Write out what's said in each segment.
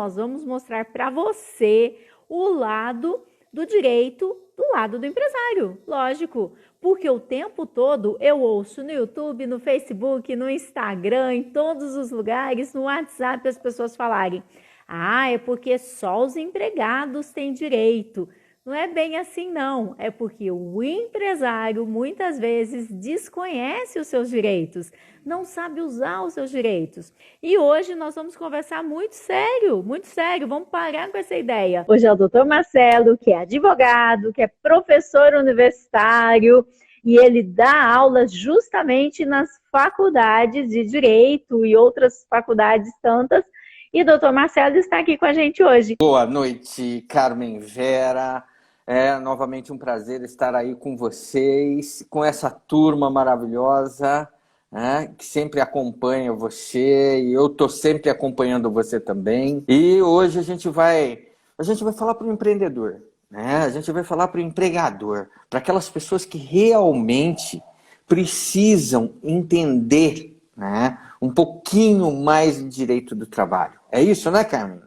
nós vamos mostrar para você o lado do direito do lado do empresário, lógico, porque o tempo todo eu ouço no YouTube, no Facebook, no Instagram, em todos os lugares, no WhatsApp, as pessoas falarem: ah, é porque só os empregados têm direito. Não é bem assim, não. É porque o empresário muitas vezes desconhece os seus direitos, não sabe usar os seus direitos. E hoje nós vamos conversar muito sério, muito sério. Vamos parar com essa ideia. Hoje é o doutor Marcelo, que é advogado, que é professor universitário, e ele dá aulas justamente nas faculdades de Direito e outras faculdades tantas. E o doutor Marcelo está aqui com a gente hoje. Boa noite, Carmen Vera. É novamente um prazer estar aí com vocês, com essa turma maravilhosa, né, que sempre acompanha você, e eu estou sempre acompanhando você também. E hoje a gente vai falar para o empreendedor, né? A gente vai falar para o empregador, para aquelas pessoas que realmente precisam entender, né, um pouquinho mais de direito do trabalho. É isso, né, Carmen?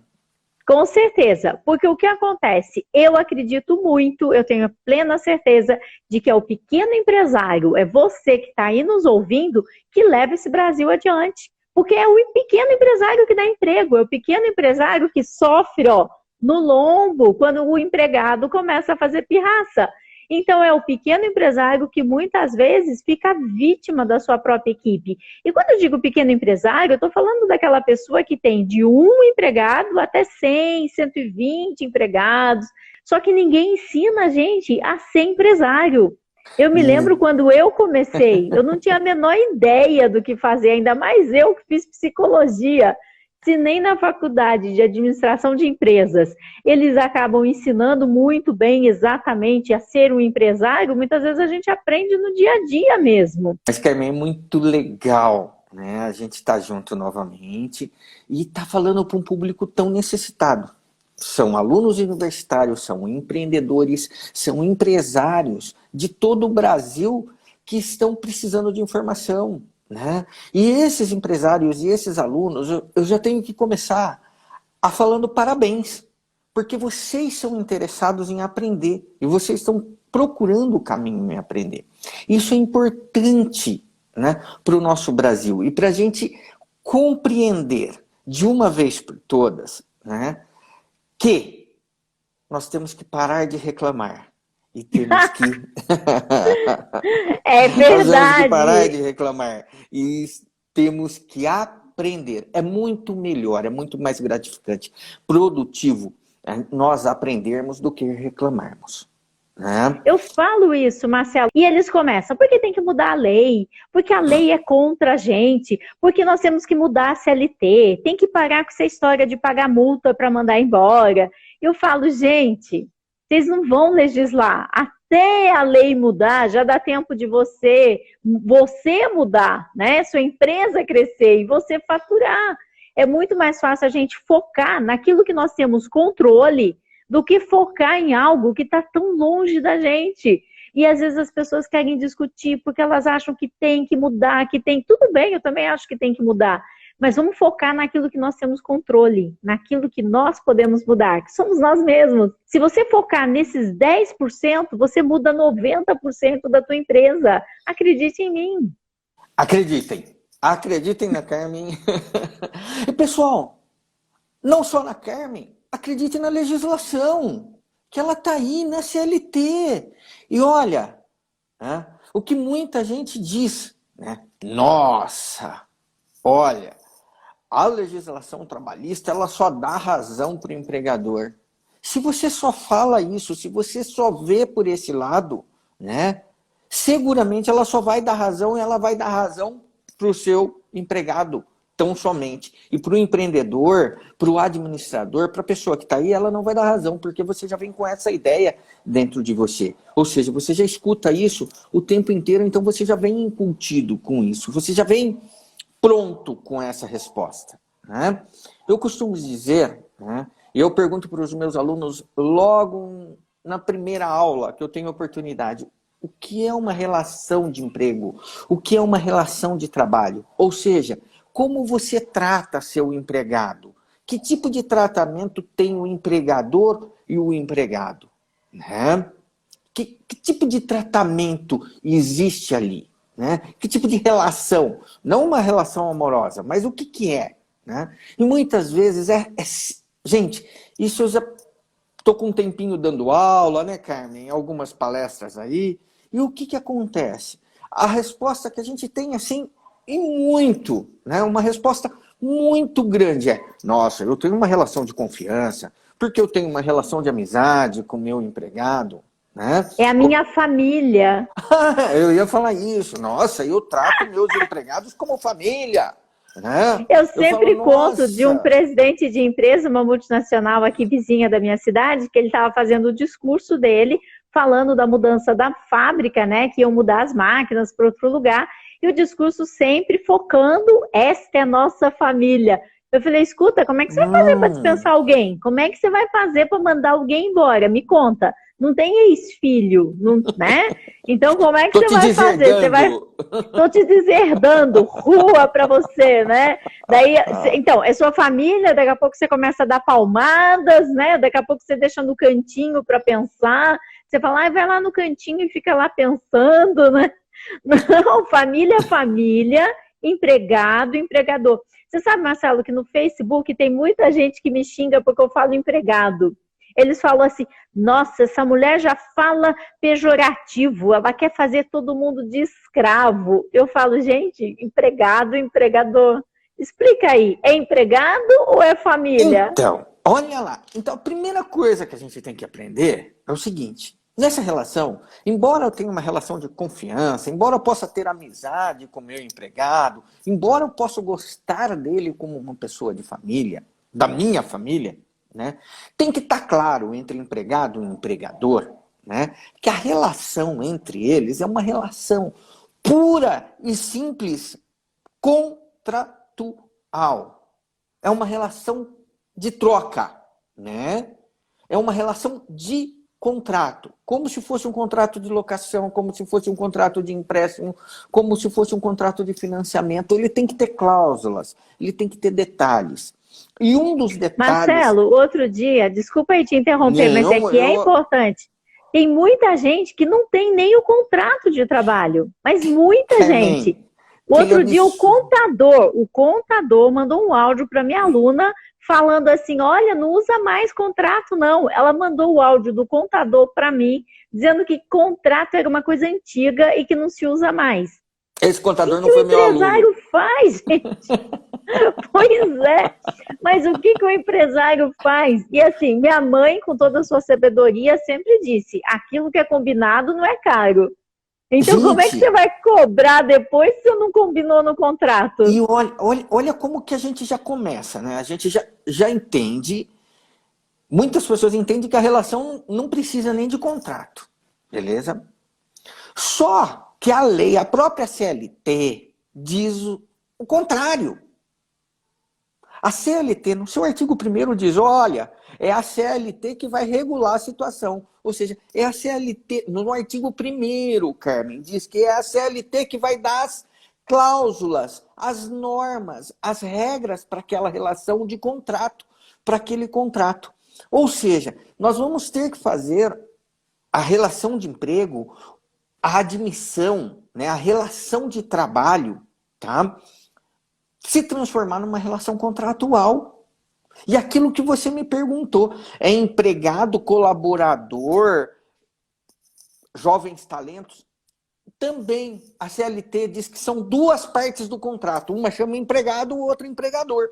Com certeza, porque o que acontece? Eu acredito muito, eu tenho plena certeza de que é o pequeno empresário, é você que está aí nos ouvindo, que leva esse Brasil adiante. Porque é o pequeno empresário que dá emprego, é o pequeno empresário que sofre, ó, no lombo, quando o empregado começa a fazer pirraça. Então, é o pequeno empresário que muitas vezes fica vítima da sua própria equipe. E quando eu digo pequeno empresário, eu estou falando daquela pessoa que tem de um empregado até 100, 120 empregados. Só que ninguém ensina a gente a ser empresário. Eu me lembro quando eu comecei, eu não tinha a menor ideia do que fazer, ainda mais eu que fiz psicologia. Se nem na faculdade de administração de empresas eles acabam ensinando muito bem exatamente a ser um empresário, muitas vezes a gente aprende no dia a dia mesmo. Mas, Carmen, é muito legal, né? A gente está junto novamente e está falando para um público tão necessitado. São alunos universitários, são empreendedores, são empresários de todo o Brasil que estão precisando de informação, né? E esses empresários e esses alunos, eu já tenho que começar a falando parabéns, porque vocês são interessados em aprender e vocês estão procurando o caminho em aprender. Isso é importante, né, para o nosso Brasil e para a gente compreender de uma vez por todas, né, que nós temos que parar de reclamar e temos que É nós temos que parar verdade. de reclamar e temos que aprender. É muito melhor, é muito mais gratificante, produtivo, nós aprendermos do que reclamarmos, né? Eu falo isso, Marcelo, e eles começam, porque tem que mudar a lei, porque a lei é contra a gente, porque nós temos que mudar a CLT, tem que parar com essa história de pagar multa para mandar embora. Eu falo, gente, vocês não vão legislar. Até a lei mudar, já dá tempo de você mudar, né? Sua empresa crescer e você faturar. É muito mais fácil a gente focar naquilo que nós temos controle do que focar em algo que está tão longe da gente. E às vezes as pessoas querem discutir porque elas acham que tem que mudar, que tem. Tudo bem, eu também acho que tem que mudar. Mas vamos focar naquilo que nós temos controle, naquilo que nós podemos mudar, que somos nós mesmos. Se você focar nesses 10%, você muda 90% da tua empresa. Acredite em mim. Acreditem. Acreditem na Carmen. E pessoal, não só na Carmen, acredite na legislação, que ela está aí na CLT. E olha, né, o que muita gente diz, né? Nossa, olha, a legislação trabalhista ela só dá razão para o empregador. Se você só fala isso, se você só vê por esse lado, né, seguramente ela só vai dar razão e ela vai dar razão para o seu empregado, tão somente. E para o empreendedor, para o administrador, para a pessoa que está aí, ela não vai dar razão, porque você já vem com essa ideia dentro de você. Ou seja, você já escuta isso o tempo inteiro, então você já vem incutido com isso. Você já vem pronto com essa resposta, né? Eu costumo dizer, né, e eu pergunto para os meus alunos logo na primeira aula que eu tenho oportunidade, o que é uma relação de emprego? O que é uma relação de trabalho? Ou seja, como você trata seu empregado? Que tipo de tratamento tem o empregador e o empregado? Né? Que tipo de tratamento existe ali? Né? Que tipo de relação? Não uma relação amorosa, mas o que é? Né? E muitas vezes gente, isso eu já estou com um tempinho dando aula, né, Carmen? Algumas palestras aí. E o que acontece? A resposta que a gente tem, assim, e muito, né? Uma resposta muito grande é: nossa, eu tenho uma relação de confiança, porque eu tenho uma relação de amizade com o meu empregado, né? É a minha família. Eu ia falar isso. Nossa, eu trato meus empregados como família, né? Eu Eu falo, sempre conto de um nossa. presidente de empresa, uma multinacional aqui vizinha da minha cidade, que ele estava fazendo o discurso dele, falando da mudança da fábrica, né, que iam mudar as máquinas para outro lugar, e o discurso sempre focando: esta é a nossa família. Eu falei: escuta, como é que você vai fazer para dispensar alguém? Como é que você vai fazer para mandar alguém embora? Me conta. Não tem ex-filho, né? Então, como é que Tô você te vai fazer? Você vai... deserdando. Tô te deserdando, rua para você, né? Daí, então, é sua família, daqui a pouco você começa a dar palmadas, né? Daqui a pouco você deixa no cantinho para pensar. Você fala: vai lá no cantinho e fica lá pensando, né? Não, família, família, empregado, empregador. Você sabe, Marcelo, que no Facebook tem muita gente que me xinga porque eu falo empregado. Eles falam assim: nossa, essa mulher já fala pejorativo, ela quer fazer todo mundo de escravo. Eu falo: gente, empregado, empregador. Explica aí, é empregado ou é família? Então, olha lá. Então, a primeira coisa que a gente tem que aprender é o seguinte: nessa relação, embora eu tenha uma relação de confiança, embora eu possa ter amizade com o meu empregado, embora eu possa gostar dele como uma pessoa de família, da minha família, né, tem que estar claro entre empregado e empregador, né, que a relação entre eles é uma relação pura e simples contratual. É uma relação de troca, né? É uma relação de contrato, como se fosse um contrato de locação, como se fosse um contrato de empréstimo, como se fosse um contrato de financiamento. Ele tem que ter cláusulas, ele tem que ter detalhes. E um dos detalhes... Marcelo, outro dia, desculpa aí te interromper, mas é Não, que é importante. Tem muita gente que não tem nem o contrato de trabalho, mas muita gente. Carmen, O que outro dia absurdo. o contador mandou um áudio para minha aluna falando assim: olha, não usa mais contrato não. Ela mandou o áudio do contador para mim, dizendo que contrato era uma coisa antiga e que não se usa mais. Esse O contador que não o foi meu aluno. empresário faz, gente? Pois é, mas o que o empresário faz? E assim, minha mãe, com toda a sua sabedoria, sempre disse: aquilo que é combinado não é caro. Então, como é que você Gente, vai cobrar depois se você não combinou no contrato? e olha como que a gente já começa, né? A gente já entende, muitas pessoas entendem que a relação não precisa nem de contrato, beleza? Só que a lei, a própria CLT, diz o contrário. A CLT, no seu artigo 1º, diz: olha, é a CLT que vai regular a situação. Ou seja, é a CLT, no artigo 1º, Carmen, diz que é a CLT que vai dar as cláusulas, as normas, as regras para aquela relação de contrato, para aquele contrato. Ou seja, nós vamos ter que fazer a relação de emprego, a admissão, né, a relação de trabalho, tá, se transformar numa relação contratual. E aquilo que você me perguntou, é empregado, colaborador, jovens talentos? Também a CLT diz que são duas partes do contrato. Uma chama empregado, o outro empregador.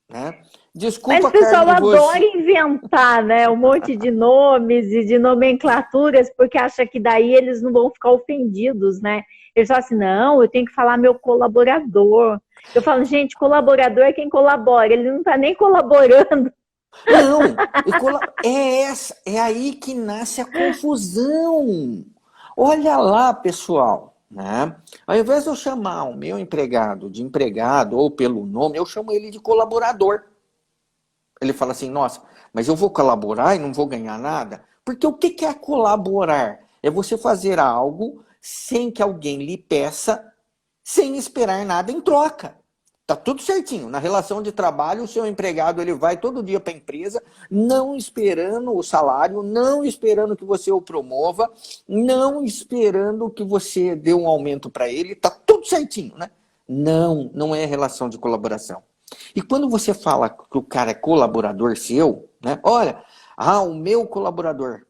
Né? Mas Desculpa, o pessoal Carmen, adora você... inventar, né, um monte de nomes e de nomenclaturas, porque acha que daí eles não vão ficar ofendidos, né? Eles falam assim: não, eu tenho que falar meu colaborador. Eu falo: gente, colaborador é quem colabora, ele não está nem colaborando. Não, é aí que nasce a confusão. Olha lá, pessoal, né? Ao invés de eu chamar o meu empregado de empregado ou pelo nome, eu chamo ele de colaborador. Ele fala assim: nossa, mas eu vou colaborar e não vou ganhar nada? Porque o que é colaborar? É você fazer algo sem que alguém lhe peça, sem esperar nada em troca. Tá tudo certinho. Na relação de trabalho, o seu empregado ele vai todo dia para a empresa, não esperando o salário, não esperando que você o promova, não esperando que você dê um aumento para ele. Tá tudo certinho, né? Não, não é relação de colaboração. E quando você fala que o cara é colaborador seu, né? Olha, o meu colaborador.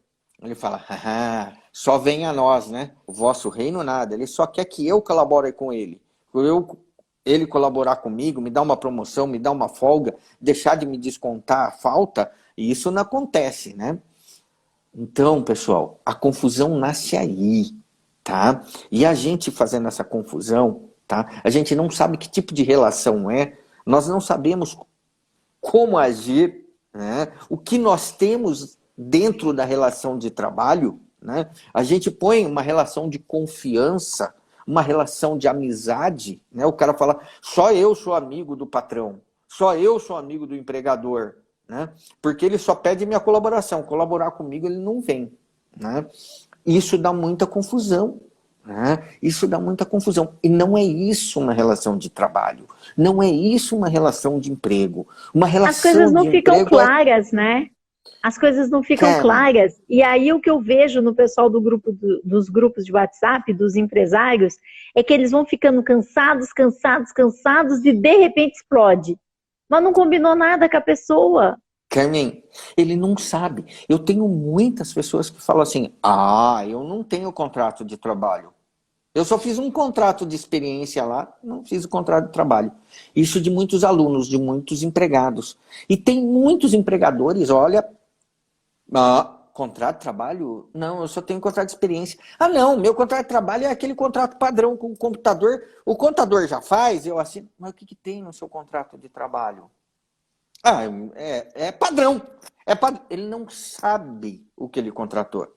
Ele fala, só vem a nós, né? O vosso reino nada. Ele só quer que eu colabore com ele. Ele colaborar comigo, me dar uma promoção, me dar uma folga, deixar de me descontar a falta, e isso não acontece, né? Então, pessoal, a confusão nasce aí, tá? E a gente fazendo essa confusão, tá? A gente não sabe que tipo de relação é, nós não sabemos como agir, né? O que nós temos dentro da relação de trabalho, né? A gente põe uma relação de confiança, uma relação de amizade, né? O cara fala, só eu sou amigo do patrão, só eu sou amigo do empregador, né? Porque ele só pede minha colaboração, colaborar comigo ele não vem, né? Isso dá muita confusão, né? Isso dá muita confusão. E não é isso uma relação de trabalho, não é isso uma relação de emprego. Uma relação As coisas não de ficam emprego claras, né? As coisas não ficam claras. E aí o que eu vejo no pessoal dos grupos de WhatsApp, dos empresários, é que eles vão ficando cansados e de repente explode. Mas não combinou nada com a pessoa. Carmen, ele não sabe. Eu tenho muitas pessoas que falam assim, eu não tenho contrato de trabalho. Eu só fiz um contrato de experiência lá, não fiz o contrato de trabalho. Isso de muitos alunos, de muitos empregados. E tem muitos empregadores, olha, contrato de trabalho? Não, eu só tenho contrato de experiência. Não, meu contrato de trabalho é aquele contrato padrão com o computador. O contador já faz, eu assino. Mas o que tem no seu contrato de trabalho? É padrão. Ele não sabe o que ele contratou.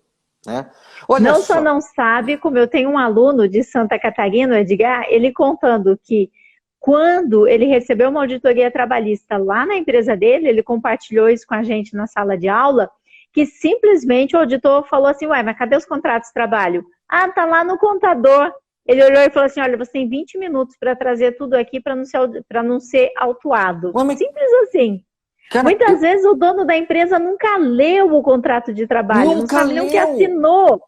Né? Olha não só não sabe, como eu tenho um aluno de Santa Catarina, o Edgar, ele contando que quando ele recebeu uma auditoria trabalhista lá na empresa dele, ele compartilhou isso com a gente na sala de aula, que simplesmente o auditor falou assim, mas cadê os contratos de trabalho? Tá lá no contador. Ele olhou e falou assim, olha, você tem 20 minutos para trazer tudo aqui para não ser autuado. Simples assim. Cara, muitas vezes o dono da empresa nunca leu o contrato de trabalho, não sabe nem o que assinou,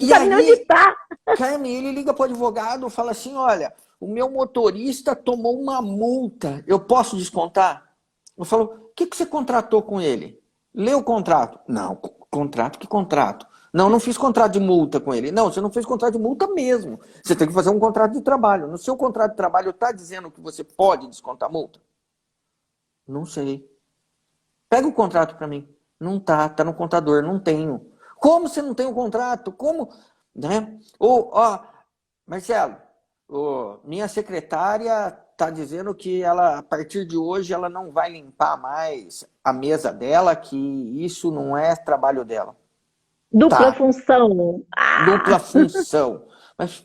não sabe nem onde está. Carmen, ele liga para o advogado e fala assim, olha, o meu motorista tomou uma multa, eu posso descontar? Eu falo, o que você contratou com ele? Lê o contrato. Não, contrato? Que contrato? Não fiz contrato de multa com ele. Não, você não fez contrato de multa mesmo. Você tem que fazer um contrato de trabalho. No seu contrato de trabalho está dizendo que você pode descontar multa? Não sei. Pega o contrato para mim. Não tá no contador, não tenho. Como você não tem o contrato? Como? Né? Marcelo, minha secretária está dizendo que ela, a partir de hoje, ela não vai limpar mais a mesa dela, que isso não é trabalho dela. Dupla função. Dupla função. Mas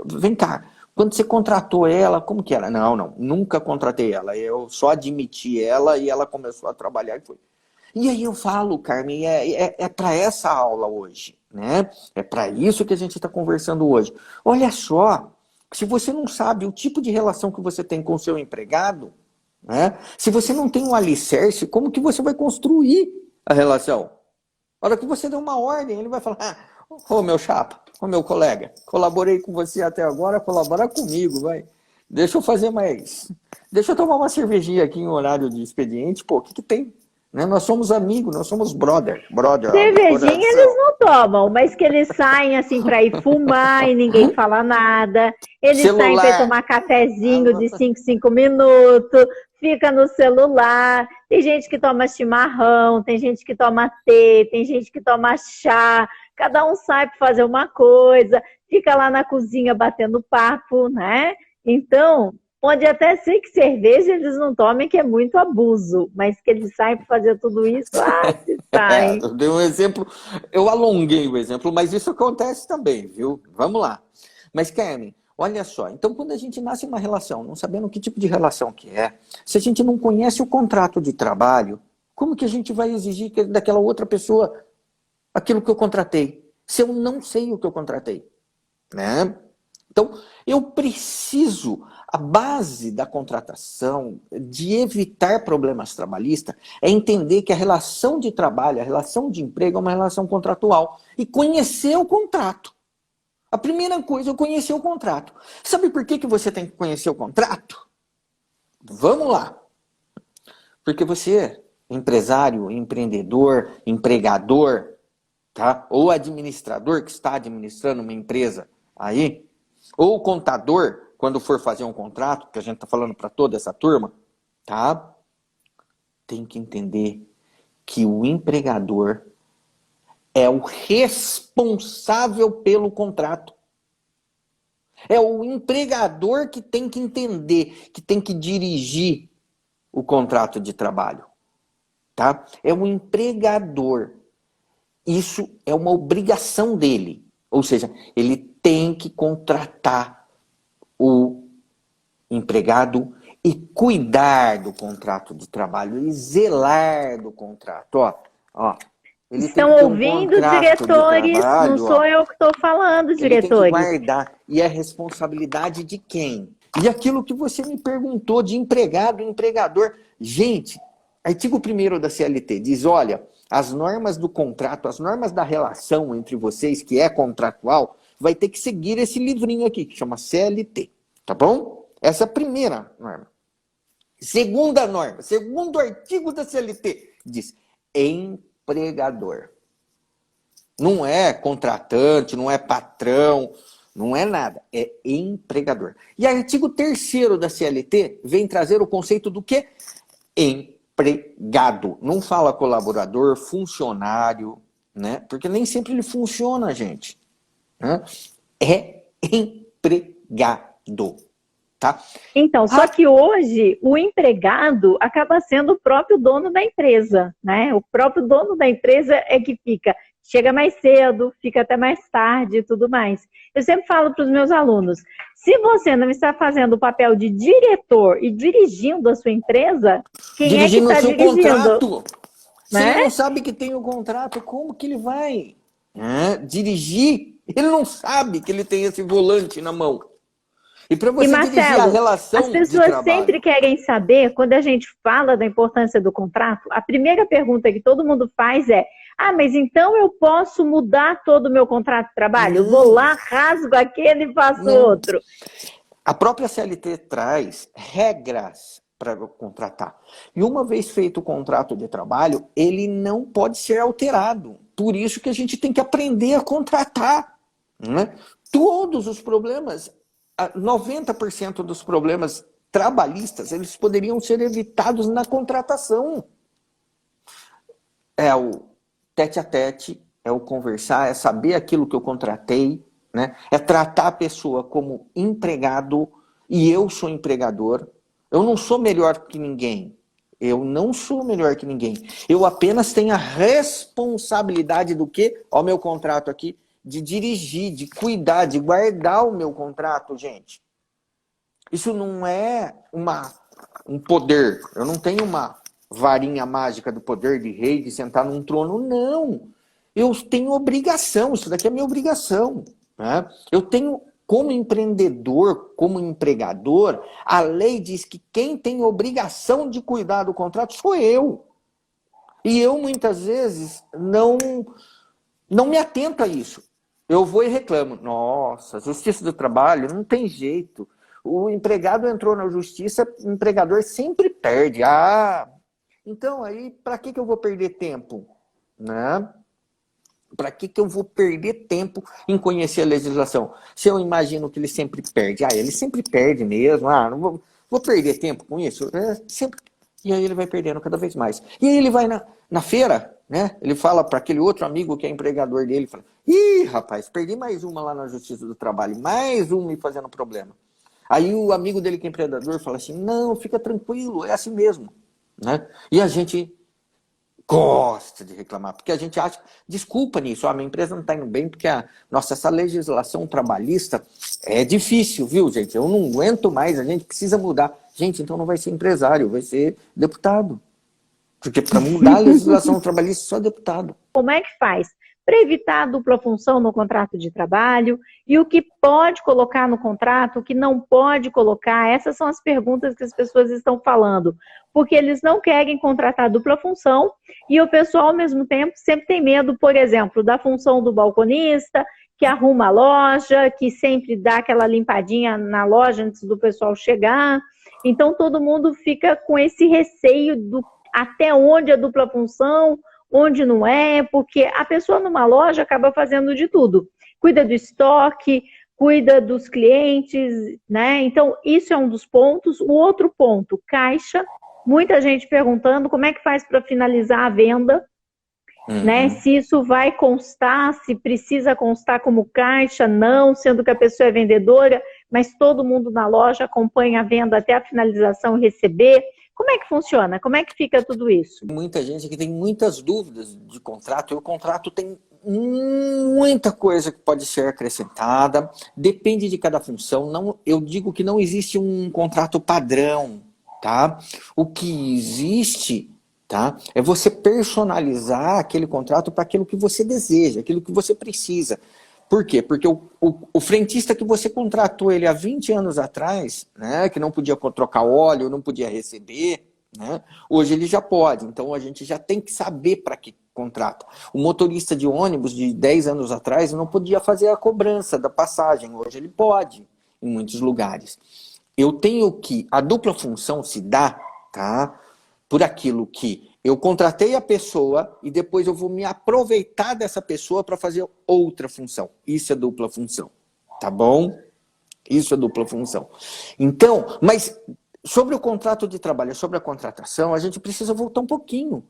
vem cá, quando você contratou ela, como que era? Não, nunca contratei ela. Eu só admiti ela e ela começou a trabalhar e foi. E aí eu falo, Carmen, é para essa aula hoje, né? É para isso que a gente está conversando hoje. Olha só, se você não sabe o tipo de relação que você tem com o seu empregado, né? Se você não tem um alicerce, como que você vai construir a relação? A hora que você der uma ordem, ele vai falar, meu chapa, meu colega, colaborei com você até agora, colabora comigo, vai. Deixa eu fazer mais. Deixa eu tomar uma cervejinha aqui em horário de expediente, o que tem? Né? Nós somos amigos, nós somos brother. Cervejinha eles não tomam, mas que eles saem assim para ir fumar e ninguém fala nada. Eles saem para tomar cafezinho de 5 minutos, fica no celular. Tem gente que toma chimarrão, tem gente que toma tê, tem gente que toma chá. Cada um sai para fazer uma coisa, fica lá na cozinha batendo papo, né? Então, pode até ser que cerveja eles não tomem, que é muito abuso, mas que eles saem para fazer tudo isso, se sai. Eu dei um exemplo, eu alonguei o exemplo, mas isso acontece também, viu? Vamos lá. Mas, Carmen, olha só, então quando a gente nasce uma relação, não sabendo que tipo de relação que é, se a gente não conhece o contrato de trabalho, como que a gente vai exigir daquela outra pessoa aquilo que eu contratei, se eu não sei o que eu contratei, né? Então, eu preciso A base da contratação, de evitar problemas trabalhistas, é entender que a relação de trabalho, a relação de emprego é uma relação contratual. E conhecer o contrato. A primeira coisa é conhecer o contrato. Sabe por que você tem que conhecer o contrato? Vamos lá. Porque você, empresário, empreendedor, empregador, tá? Ou administrador que está administrando uma empresa aí, ou contador, quando for fazer um contrato, que a gente está falando para toda essa turma, tá? Tem que entender que o empregador é o responsável pelo contrato. É o empregador que tem que entender, que tem que dirigir o contrato de trabalho. Tá? É o empregador. Isso é uma obrigação dele. Ou seja, ele tem que contratar o empregado e cuidar do contrato de trabalho e zelar do contrato. Ó, ele estão tem que ter ouvindo, diretores? Trabalho, não sou eu que estou falando, diretores. Ele tem que guardar. E é responsabilidade de quem? E aquilo que você me perguntou de empregado e empregador. Gente, artigo 1º da CLT diz, olha, as normas do contrato, as normas da relação entre vocês, que é contratual, vai ter que seguir esse livrinho aqui, que chama CLT. Tá bom? Essa é a primeira norma. Segunda norma, segundo artigo da CLT, diz empregador. Não é contratante, não é patrão, não é nada. É empregador. E artigo 3º da CLT vem trazer o conceito do quê? Empregado. Não fala colaborador, funcionário, né? Porque nem sempre ele funciona, gente. Né? É empregado. Tá? Então, só que hoje o empregado acaba sendo o próprio dono da empresa, né? O próprio dono da empresa é que chega mais cedo, fica até mais tarde e tudo mais. Eu sempre falo para os meus alunos, se você não está fazendo o papel de diretor e dirigindo a sua empresa, quem dirigindo é que está dirigindo? Contrato. Se né? ele não sabe que tem o contrato, como que ele vai dirigir? Ele não sabe que ele tem esse volante na mão. E para você Marcelo, dirigir a relação as pessoas sempre querem saber, quando a gente fala da importância do contrato, a primeira pergunta que todo mundo faz é, mas então eu posso mudar todo o meu contrato de trabalho? Eu vou lá, rasgo aquele e faço outro. A própria CLT traz regras para contratar. E uma vez feito o contrato de trabalho, ele não pode ser alterado. Por isso que a gente tem que aprender a contratar. Né? Todos os problemas... 90% dos problemas trabalhistas, eles poderiam ser evitados na contratação. É o tete a tete, é o conversar, é saber aquilo que eu contratei, né? É tratar a pessoa como empregado e eu sou empregador. Eu não sou melhor que ninguém. Eu não sou melhor que ninguém. Eu apenas tenho a responsabilidade do quê? Ó, meu contrato aqui. De dirigir, de cuidar, de guardar o meu contrato, gente. Isso não é um poder. Eu não tenho uma varinha mágica do poder de rei, de sentar num trono, não. Eu tenho obrigação, isso daqui é minha obrigação. Né? Eu tenho, como empreendedor, como empregador, a lei diz que quem tem obrigação de cuidar do contrato sou eu. E eu, muitas vezes, não me atento a isso. Eu vou e reclamo. Nossa, justiça do trabalho, não tem jeito. O empregado entrou na justiça, o empregador sempre perde. Então aí, para que eu vou perder tempo? Né? Para que eu vou perder tempo em conhecer a legislação? Se eu imagino que ele sempre perde. Ele sempre perde mesmo. Não vou perder tempo com isso. Sempre. E aí ele vai perdendo cada vez mais. E aí ele vai na feira, né? Ele fala para aquele outro amigo que é empregador dele, fala, ih, rapaz, perdi mais uma lá na Justiça do Trabalho, mais uma me fazendo problema. Aí o amigo dele que é empregador fala assim, não, fica tranquilo, é assim mesmo. Né? E a gente gosta de reclamar, porque a gente acha, desculpa nisso, a minha empresa não está indo bem, porque essa legislação trabalhista é difícil, viu, gente? Eu não aguento mais, a gente precisa mudar. Gente, então não vai ser empresário, vai ser deputado. Porque para mudar a legislação trabalhista, só deputado. Como é que faz? para evitar a dupla função no contrato de trabalho, e o que pode colocar no contrato, o que não pode colocar. Essas são as perguntas que as pessoas estão falando, porque eles não querem contratar dupla função, e o pessoal, ao mesmo tempo, sempre tem medo, por exemplo, da função do balconista, que arruma a loja, que sempre dá aquela limpadinha na loja antes do pessoal chegar. Então, todo mundo fica com esse receio do até onde é dupla função, onde não é, porque a pessoa numa loja acaba fazendo de tudo. Cuida do estoque, cuida dos clientes, né? Então, isso é um dos pontos. O outro ponto, caixa. Muita gente perguntando como é que faz para finalizar a venda, né? Se isso vai constar, se precisa constar como caixa, não, sendo que a pessoa é vendedora, mas todo mundo na loja acompanha a venda até a finalização e receber. Como é que funciona? Como é que fica tudo isso? Muita gente que tem muitas dúvidas de contrato, e o contrato tem muita coisa que pode ser acrescentada, depende de cada função. Não, eu digo que não existe um contrato padrão, tá? O que existe, tá, é você personalizar aquele contrato para aquilo que você deseja, aquilo que você precisa. Por quê? Porque o frentista que você contratou ele há 20 anos atrás, né, que não podia trocar óleo, não podia receber, né, hoje ele já pode. Então a gente já tem que saber para que contrata. O motorista de ônibus de 10 anos atrás não podia fazer a cobrança da passagem, hoje ele pode, em muitos lugares. Eu tenho que, a dupla função se dá, tá, por aquilo que eu contratei a pessoa e depois eu vou me aproveitar dessa pessoa para fazer outra função. Isso é dupla função, tá bom? Isso é dupla função. Então, mas sobre o contrato de trabalho, sobre a contratação, a gente precisa voltar um pouquinho.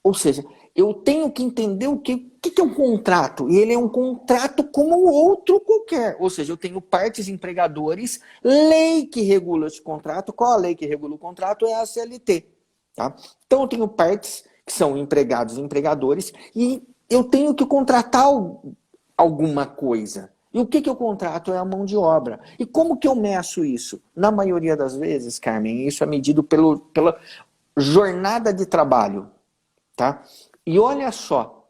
Ou seja, eu tenho que entender o que é um contrato. E ele é um contrato como outro qualquer. Ou seja, eu tenho partes empregadores, lei que regula esse contrato. Qual a lei que regula o contrato? É a CLT. Tá? Então eu tenho partes que são empregados e empregadores e eu tenho que contratar alguma coisa. E o que eu contrato é a mão de obra. E como que eu meço isso? Na maioria das vezes, Carmen, isso é medido pela jornada de trabalho. Tá? E olha só,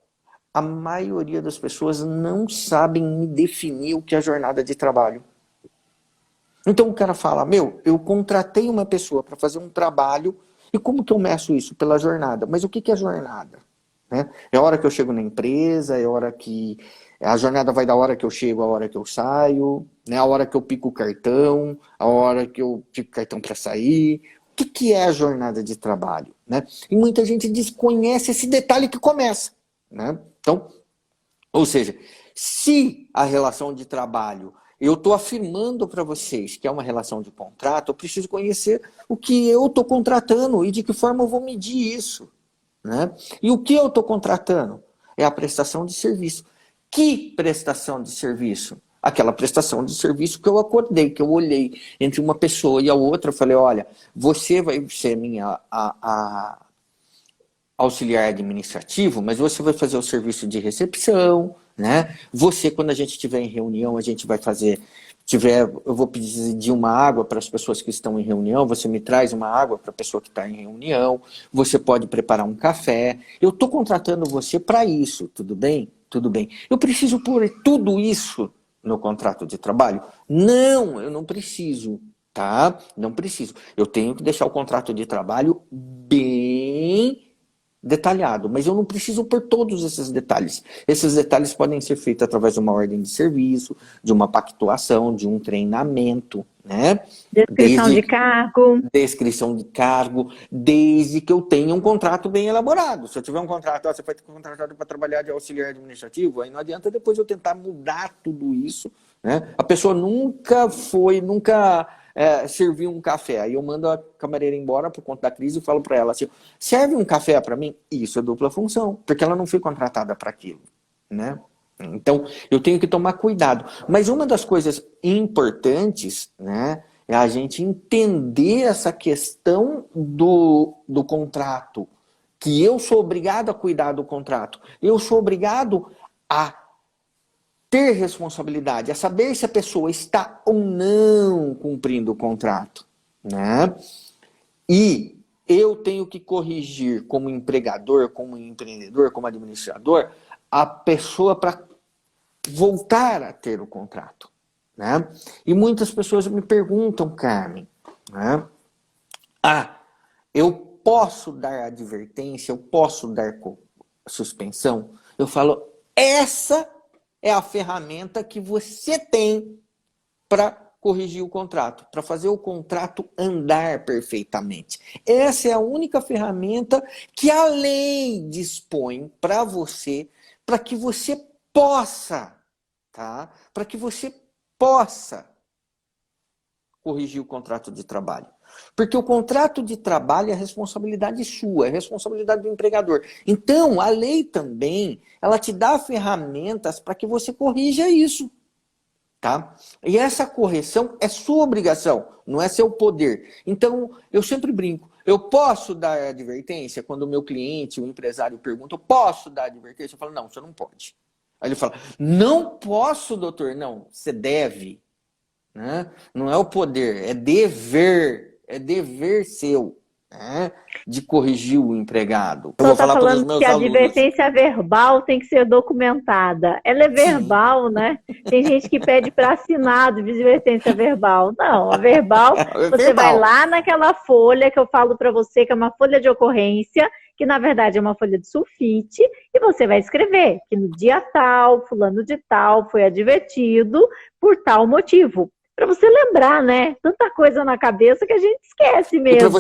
a maioria das pessoas não sabem me definir o que é jornada de trabalho. Então o cara fala, meu, eu contratei uma pessoa para fazer um trabalho. E como que eu meço isso? Pela jornada. Mas o que é jornada? Né? É a hora que eu chego na empresa, é a hora que... A jornada vai da hora que eu chego à hora que eu saio, né? A hora que eu pico o cartão, a hora que eu pico o cartão para sair. O que é a jornada de trabalho? Né? E muita gente desconhece esse detalhe que começa. Né? Então, ou seja, se a relação de trabalho... Eu estou afirmando para vocês que é uma relação de contrato, eu preciso conhecer o que eu estou contratando e de que forma eu vou medir isso. Né? E o que eu estou contratando? É a prestação de serviço. Que prestação de serviço? Aquela prestação de serviço que eu acordei, que eu olhei entre uma pessoa e a outra, eu falei, olha, você vai ser minha auxiliar administrativo, mas você vai fazer o serviço de recepção, né? Você, quando a gente estiver em reunião, a gente vai fazer, eu vou pedir uma água para as pessoas que estão em reunião, você me traz uma água para a pessoa que está em reunião, você pode preparar um café, eu estou contratando você para isso, tudo bem? Tudo bem. Eu preciso pôr tudo isso no contrato de trabalho? Não, eu não preciso, tá? Não preciso. Eu tenho que deixar o contrato de trabalho bem detalhado, mas eu não preciso por todos esses detalhes. Esses detalhes podem ser feitos através de uma ordem de serviço, de uma pactuação, de um treinamento, né? Descrição de cargo, desde que eu tenha um contrato bem elaborado. Se eu tiver um contrato, você foi contratado para trabalhar de auxiliar administrativo, aí não adianta depois eu tentar mudar tudo isso, né? A pessoa nunca serviu um café. Aí eu mando a camareira embora por conta da crise e falo para ela assim, serve um café para mim? Isso é dupla função, porque ela não foi contratada para aquilo, né? Então, eu tenho que tomar cuidado. Mas uma das coisas importantes, né, é a gente entender essa questão do contrato, que eu sou obrigado a cuidar do contrato. Eu sou obrigado a ter responsabilidade, a saber se a pessoa está ou não cumprindo o contrato, né? E eu tenho que corrigir como empregador, como empreendedor, como administrador, a pessoa para voltar a ter o contrato, né? E muitas pessoas me perguntam, Carmen, né? Eu posso dar advertência, eu posso dar suspensão? Eu falo, essa é a ferramenta que você tem para corrigir o contrato, para fazer o contrato andar perfeitamente. Essa é a única ferramenta que a lei dispõe para você, para que você possa, tá? Para que você possa corrigir o contrato de trabalho. Porque o contrato de trabalho é responsabilidade sua, é responsabilidade do empregador. Então, a lei também, ela te dá ferramentas para que você corrija isso. Tá? E essa correção é sua obrigação, não é seu poder. Então, eu sempre brinco. Eu posso dar advertência quando o meu cliente, o empresário pergunta, eu posso dar advertência? Eu falo, não, você não pode. Aí ele fala, não posso, doutor. Não, você deve. Né? Não é o poder, é dever seu, né? De corrigir o empregado. Eu vou falar para os meus que a alunos. advertência verbal tem que ser documentada. Ela é verbal, sim, né? Tem gente que pede para assinar advertência verbal. Não, a verbal, você vai lá naquela folha que eu falo para você, que é uma folha de ocorrência, que na verdade é uma folha de sulfite, e você vai escrever que no dia tal, fulano de tal, foi advertido por tal motivo. Para você lembrar, né? Tanta coisa na cabeça que a gente esquece mesmo.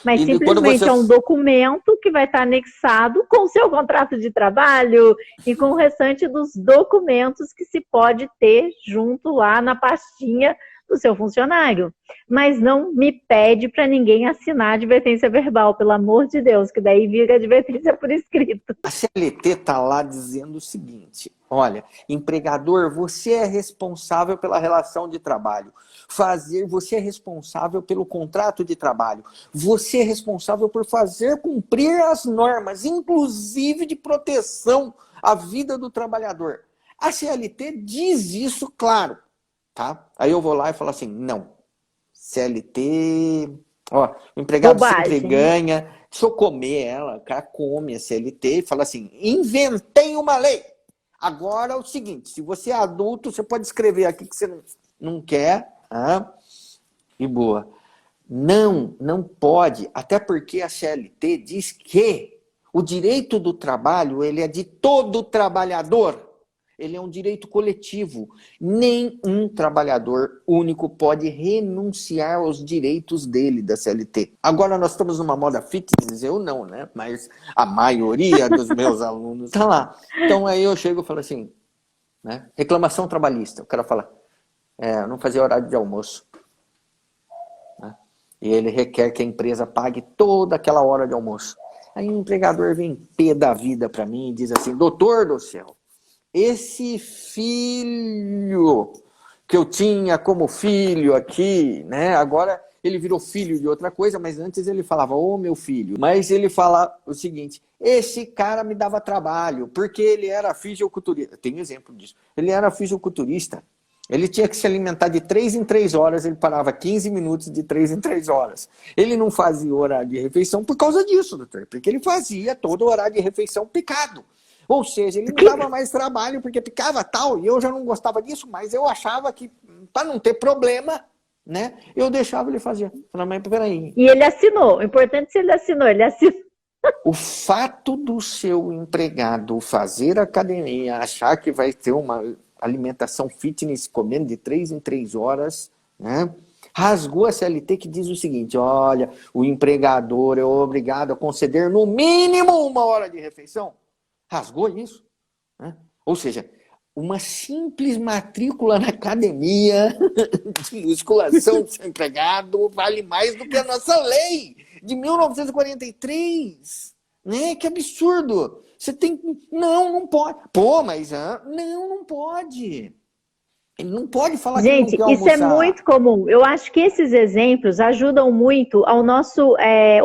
Mas simplesmente é um documento que vai estar anexado com o seu contrato de trabalho e com o restante dos documentos que se pode ter junto lá na pastinha do seu funcionário. Mas não me pede para ninguém assinar advertência verbal, pelo amor de Deus, que daí vira advertência por escrito. A CLT está lá dizendo o seguinte, olha, empregador, você é responsável pela relação de trabalho. Você é responsável pelo contrato de trabalho. Você é responsável por fazer cumprir as normas, inclusive de proteção à vida do trabalhador. A CLT diz isso, claro. Tá? Aí eu vou lá e falo assim, não, CLT, ó, o empregado sempre ganha, se eu comer ela, o cara come a CLT e fala assim, inventei uma lei. Agora é o seguinte, se você é adulto, você pode escrever aqui que você não quer, e boa. Não pode, até porque a CLT diz que o direito do trabalho, ele é de todo trabalhador. Ele é um direito coletivo. Nenhum trabalhador único pode renunciar aos direitos dele da CLT. Agora nós estamos numa moda fitness, eu não, né? Mas a maioria dos meus alunos tá lá. Então aí eu chego e falo assim, né? Reclamação trabalhista. O cara fala, não fazia horário de almoço. Né? E ele requer que a empresa pague toda aquela hora de almoço. Aí o empregador vem pé da vida para mim e diz assim, doutor do céu, esse filho que eu tinha como filho aqui, né? Agora ele virou filho de outra coisa, mas antes ele falava, ô meu filho. Mas ele fala o seguinte, esse cara me dava trabalho, porque ele era fisiculturista. Tem exemplo disso. Ele era fisiculturista. Ele tinha que se alimentar de 3 em 3 horas, ele parava 15 minutos de 3 em 3 horas. Ele não fazia horário de refeição por causa disso, doutor, porque ele fazia todo o horário de refeição picado. Ou seja, ele me dava mais trabalho porque picava tal, e eu já não gostava disso, mas eu achava que, para não ter problema, né, eu deixava ele fazer. Falei, mas peraí. E ele assinou, o importante é se ele assinou, ele assinou. O fato do seu empregado fazer academia, achar que vai ter uma alimentação fitness comendo de 3 em 3 horas, né, rasgou a CLT que diz o seguinte, olha, o empregador é obrigado a conceder no mínimo 1 hora de refeição. Rasgou isso. Né? Ou seja, uma simples matrícula na academia de musculação do seu empregado vale mais do que a nossa lei de 1943. Né? Que absurdo. Você tem que... Não pode. Pô, mas... Não pode. Ele não pode falar Gente, que não quer almoçar. Isso é muito comum. Eu acho que esses exemplos ajudam muito ao nosso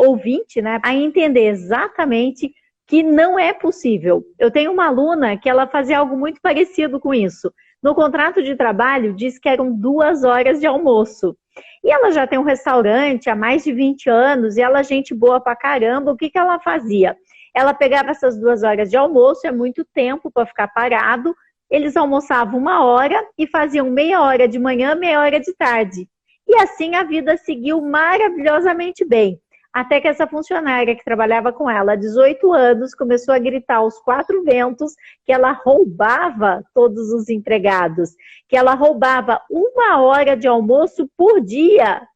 ouvinte, né, a entender exatamente que não é possível. Eu tenho uma aluna que ela fazia algo muito parecido com isso. No contrato de trabalho, diz que eram 2 horas de almoço. E ela já tem um restaurante há mais de 20 anos, e ela é gente boa pra caramba. O que ela fazia? Ela pegava essas 2 horas de almoço, é muito tempo para ficar parado. Eles almoçavam 1 hora e faziam meia hora de manhã, meia hora de tarde. E assim a vida seguiu maravilhosamente bem. Até que essa funcionária que trabalhava com ela há 18 anos começou a gritar aos 4 ventos que ela roubava todos os empregados, que ela roubava 1 hora de almoço por dia.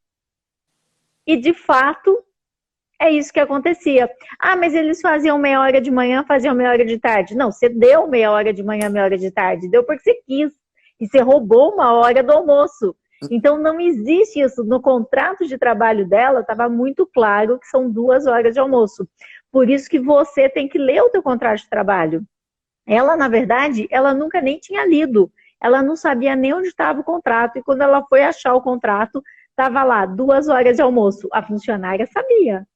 E, de fato, é isso que acontecia. Ah, mas eles faziam meia hora de manhã, faziam meia hora de tarde. Não, você deu meia hora de manhã, meia hora de tarde. Deu porque você quis. E você roubou 1 hora do almoço. Então, não existe isso. No contrato de trabalho dela, estava muito claro que são 2 horas de almoço. Por isso que você tem que ler o teu contrato de trabalho. Ela, na verdade, ela nunca nem tinha lido. Ela não sabia nem onde estava o contrato. E quando ela foi achar o contrato, estava lá, 2 horas de almoço. A funcionária sabia.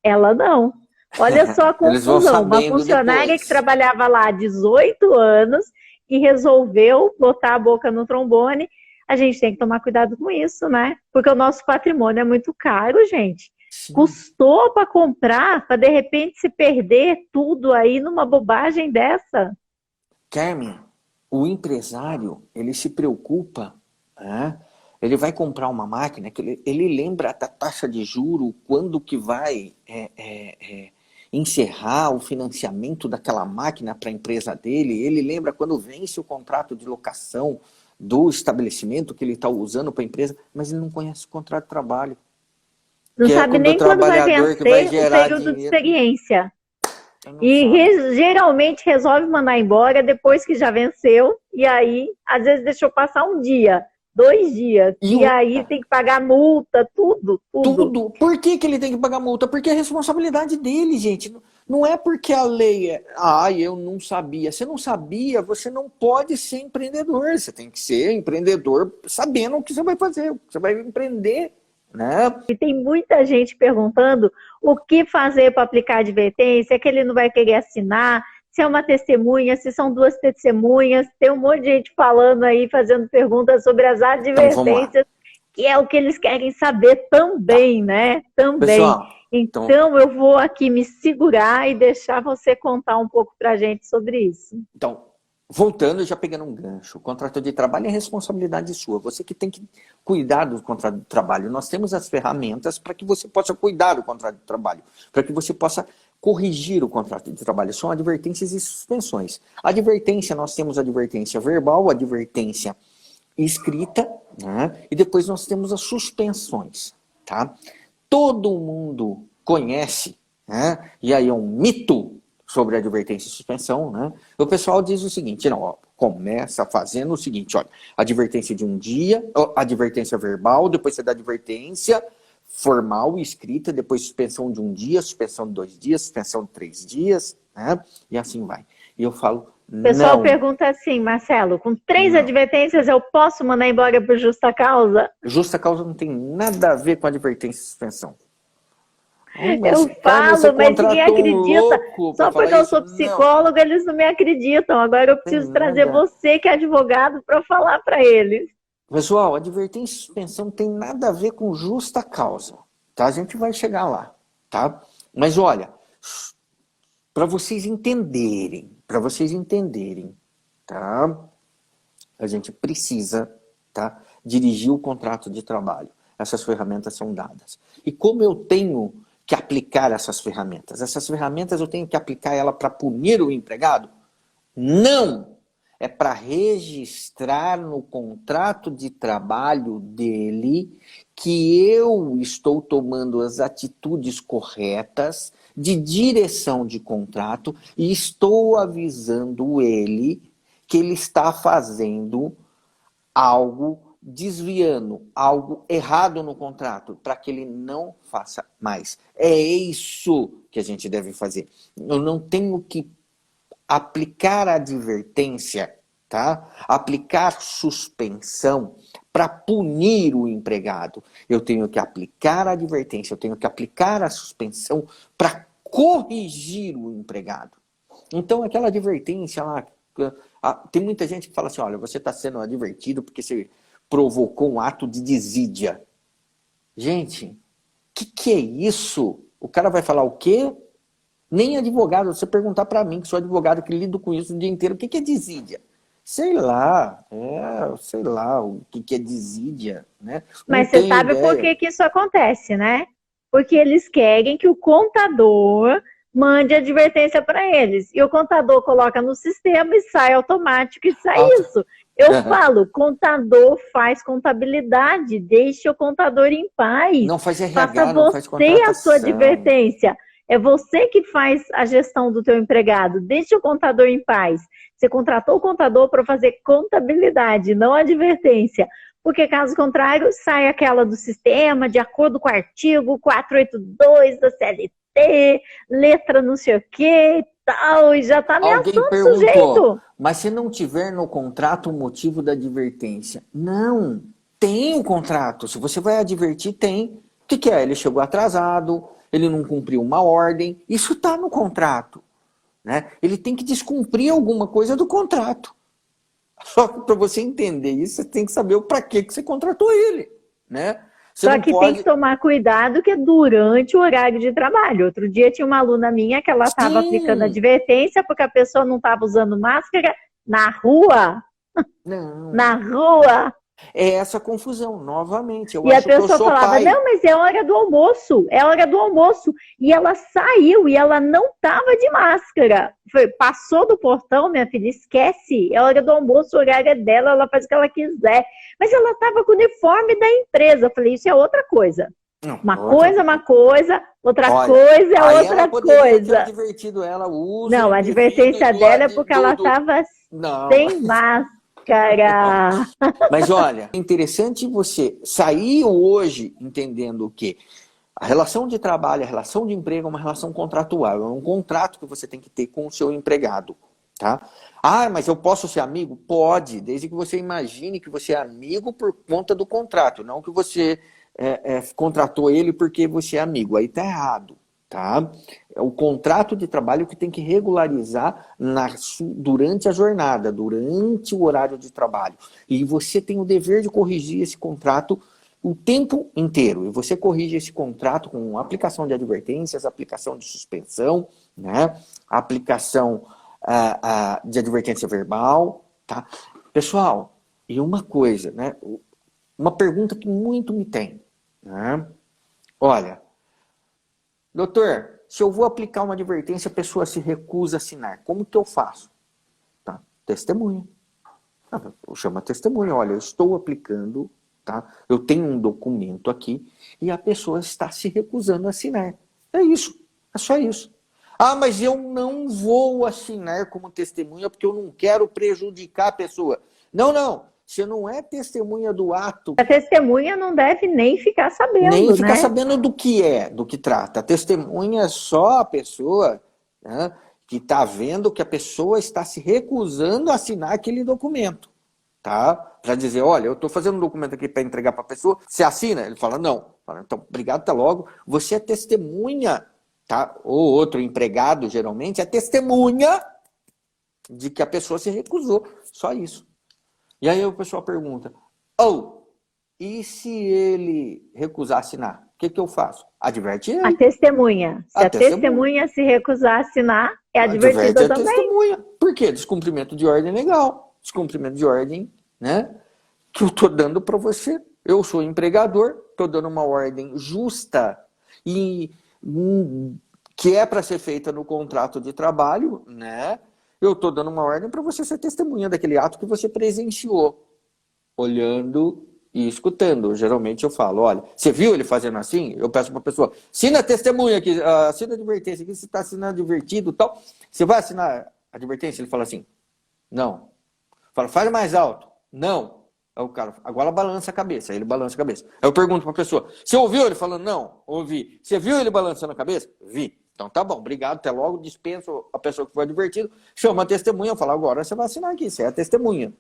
Ela não. Olha só a Eles vão confusão. Uma sabendo funcionária depois. que trabalhava lá há 18 anos e resolveu botar a boca no trombone. A gente tem que tomar cuidado com isso, né? Porque o nosso patrimônio é muito caro, gente. Sim. Custou para comprar, para de repente se perder tudo aí numa bobagem dessa. Carmen, o empresário, ele se preocupa, né? Ele vai comprar uma máquina, que ele lembra da taxa de juro, quando que vai encerrar o financiamento daquela máquina para a empresa dele, ele lembra quando vence o contrato de locação do estabelecimento que ele está usando para a empresa, mas ele não conhece o contrato de trabalho. Não Que é sabe quando o nem quando vai trabalhador que vai vencer o gerar período de dinheiro. experiência. Não E sabe. geralmente resolve mandar embora depois que já venceu, e aí, às vezes, deixou passar 1 dia, 2 dias, E e aí tem que pagar multa, tudo, tudo. tudo. Por que que ele tem que pagar multa? Porque é responsabilidade dele, gente. Não é porque a lei é... Ah, eu não sabia. Você não sabia, você não pode ser empreendedor. Você tem que ser empreendedor sabendo o que você vai fazer, o que você vai empreender, né? E tem muita gente perguntando o que fazer para aplicar a advertência, que ele não vai querer assinar, se é uma testemunha, se são 2 testemunhas. Tem um monte de gente falando aí, fazendo perguntas sobre as Então vamos lá. advertências, que é o que eles querem saber Tá. também, né? Também. Pessoal, então, Então eu vou aqui me segurar e deixar você contar um pouco para a gente sobre isso. Então, voltando, já pegando um gancho, o contrato de trabalho é responsabilidade sua. Você que tem que cuidar do contrato de trabalho. Nós temos as ferramentas para que você possa cuidar do contrato de trabalho, para que você possa corrigir o contrato de trabalho. São advertências e suspensões. Advertência, nós temos advertência verbal, advertência escrita, né? E depois nós temos as suspensões, tá? Todo mundo conhece, né? E aí é um mito sobre advertência e suspensão, né? O pessoal diz o seguinte, não, ó, começa fazendo o seguinte, olha, advertência de 1 dia, advertência verbal, depois você dá advertência formal e escrita, depois suspensão de 1 dia, suspensão de 2 dias, suspensão de 3 dias, né? E assim vai. E eu falo, O pessoal não. pergunta assim, Marcelo, com 3 Não. advertências eu posso mandar embora por justa causa? Justa causa não tem nada a ver com advertência e suspensão. Eu Carmen, você falo, mas ninguém contratou um acredita. louco para Só falar porque eu isso? sou Não, psicóloga, eles não me acreditam. Agora eu tem preciso trazer nada. você, que é advogado, para falar para eles. Pessoal, advertência e suspensão tem nada a ver com justa causa, tá? A gente vai chegar lá, tá? Mas olha, para vocês entenderem, tá? A gente precisa, tá? Dirigir o contrato de trabalho. Essas ferramentas são dadas. E como eu tenho que aplicar essas ferramentas? Essas ferramentas eu tenho que aplicar ela para punir o empregado? Não! É para registrar no contrato de trabalho dele que eu estou tomando as atitudes corretas de direção de contrato e estou avisando ele que ele está fazendo algo desviando, algo errado no contrato, para que ele não faça mais. É isso que a gente deve fazer. Eu não tenho que aplicar advertência, tá? Aplicar suspensão para punir o empregado. Eu tenho que aplicar a advertência, eu tenho que aplicar a suspensão para corrigir o empregado. Então, aquela advertência lá, tem muita gente que fala assim, olha, você está sendo advertido porque você provocou um ato de desídia. Gente, que é isso? O cara vai falar o quê? Nem advogado, você perguntar para mim, que sou advogado, que lido com isso o dia inteiro, o que é desídia? Sei lá o que é desídia, né? Não Mas você tenho sabe por ideia. que que isso acontece, né? Porque eles querem que o contador mande advertência para eles. E o contador coloca no sistema e sai automático e sai Auto- isso. Eu falo, contador faz contabilidade, deixe o contador em paz. Não faz Faça RH, não faz você a sua contratação. advertência. É você que faz a gestão do teu empregado. Deixe o contador em paz. Você contratou o contador para fazer contabilidade, não advertência. Porque, caso contrário, sai aquela do sistema, de acordo com o artigo 482 da CLT, letra não sei o que e tal, e já está Alguém ameaçando o perguntou, sujeito. mas se não tiver no contrato o motivo da advertência? Não, tem o contrato. Se você vai advertir, tem. O que é? Ele chegou atrasado, ele não cumpriu uma ordem. Isso está no contrato. Né? Ele tem que descumprir alguma coisa do contrato. Só que para você entender isso, você tem que saber o para que você contratou ele. Né? Você Só não que pode... tem que tomar cuidado que é durante o horário de trabalho. Outro dia tinha uma aluna minha que ela estava aplicando Sim! advertência porque a pessoa não estava usando máscara na rua. Não. Na rua. É essa confusão, novamente. Eu E a acho que eu pessoa sou falava, pai. não, mas é hora do almoço, é hora do almoço. E ela saiu e ela não estava de máscara. Passou do portão, minha filha, esquece, é hora do almoço, o horário é dela, ela faz o que ela quiser. Mas ela estava com o uniforme da empresa. Eu falei, isso é outra coisa. Não, Uma outra... coisa é uma coisa, outra Olha, coisa é aí outra ela poderia ter coisa. advertido ela, o uso Não, a indevido advertência dela é porque ela estava Não. sem máscara. Mas olha, é interessante você sair hoje entendendo que a relação de trabalho, a relação de emprego é uma relação contratual, é um contrato que você tem que ter com o seu empregado, tá? Ah, mas eu posso ser amigo? Pode, desde que você imagine que você é amigo por conta do contrato, não que você contratou ele porque você é amigo. Aí tá errado, tá? É o contrato de trabalho que tem que regularizar durante a jornada, durante o horário de trabalho. E você tem o dever de corrigir esse contrato o tempo inteiro. E você corrige esse contrato com aplicação de advertências, aplicação de suspensão, né? Aplicação de advertência verbal, tá? Pessoal, e uma coisa, né? Uma pergunta que muito me tem, né? Olha, doutor, se eu vou aplicar uma advertência, a pessoa se recusa a assinar, como que eu faço? Tá? Testemunha. Eu chamo a testemunha, olha, eu estou aplicando, tá? Eu tenho um documento aqui e a pessoa está se recusando a assinar. É isso, é só isso. Ah, mas eu não vou assinar como testemunha porque eu não quero prejudicar a pessoa. Não, não. Você não é testemunha do ato. A testemunha não deve nem ficar sabendo, Nem ficar né? sabendo do que é, do que trata. A testemunha é só a pessoa, né, que está vendo que a pessoa está se recusando a assinar aquele documento. Tá? Para dizer, olha, eu estou fazendo um documento aqui para entregar para a pessoa, você assina? Ele fala, não. Fala, então, obrigado, até logo. Você é testemunha, tá? Ou outro empregado, geralmente, é testemunha de que a pessoa se recusou. Só isso. E aí o pessoal pergunta, e se ele recusar assinar? O que eu faço? Adverte ele. A testemunha. Se a testemunha se recusar a assinar, é Adverte advertida a também. testemunha. Por quê? Descumprimento de ordem legal. Descumprimento de ordem, né? Que eu estou dando para você. Eu sou empregador, estou dando uma ordem justa e que é para ser feita no contrato de trabalho, né? Eu estou dando uma ordem para você ser testemunha daquele ato que você presenciou, olhando e escutando. Geralmente eu falo, olha, você viu ele fazendo assim? Eu peço para a pessoa, assina a testemunha aqui, assina a advertência aqui, você está assinando advertido e tal. Você vai assinar a advertência? Ele fala assim, não. Fala, faz mais alto. Não. Aí o cara, agora balança a cabeça. Aí ele balança a cabeça. Aí eu pergunto para a pessoa, você ouviu ele falando? Não, ouvi. Você viu ele balançando a cabeça? Vi. Então tá bom, obrigado, até logo, dispenso a pessoa que foi advertida, chama a testemunha, eu falo, agora você vai assinar aqui, você é a testemunha.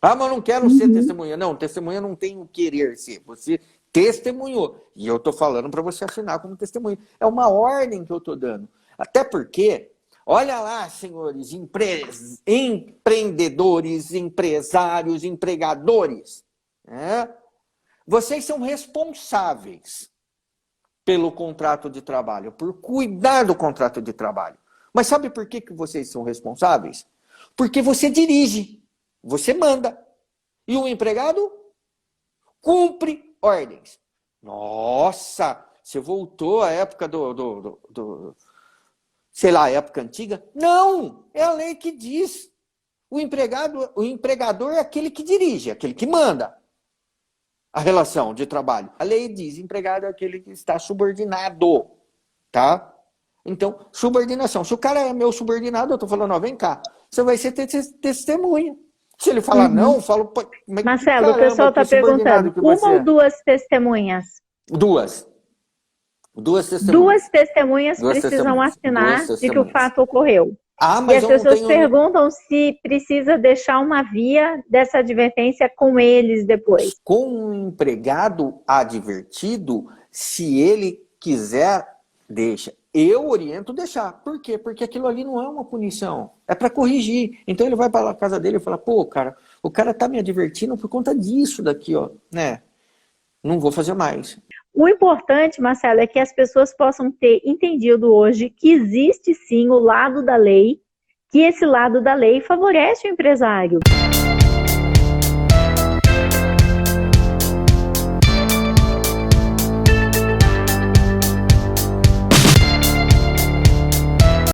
Ah, mas eu não quero ser testemunha. Não, testemunha não tem o querer ser, você testemunhou. E eu tô falando para você assinar como testemunha. É uma ordem que eu tô dando. Até porque, olha lá, senhores, empreendedores, empresários, empregadores, né? Vocês são responsáveis pelo contrato de trabalho, por cuidar do contrato de trabalho. Mas sabe por que vocês são responsáveis? Porque você dirige, você manda. E o empregado cumpre ordens. Nossa, você voltou à época sei lá, a época antiga? Não, é a lei que diz. O empregador é aquele que dirige, aquele que manda a relação de trabalho. A lei diz, empregado é aquele que está subordinado, tá? Então, subordinação. Se o cara é meu subordinado, eu tô falando, ó, vem cá, você vai ser testemunha. Se ele falar não, eu falo... Marcelo, o pessoal está perguntando, uma ou duas testemunhas? Duas. Duas testemunhas precisam assinar de que o fato ocorreu. Ah, mas e as pessoas perguntam se precisa deixar uma via dessa advertência com eles depois. Com um empregado advertido, se ele quiser, deixa. Eu oriento deixar. Por quê? Porque aquilo ali não é uma punição. É para corrigir. Então ele vai para a casa dele e fala, pô, cara, o cara tá me advertindo por conta disso daqui, ó, né? Não vou fazer mais. O importante, Marcelo, é que as pessoas possam ter entendido hoje que existe sim o lado da lei, que esse lado da lei favorece o empresário.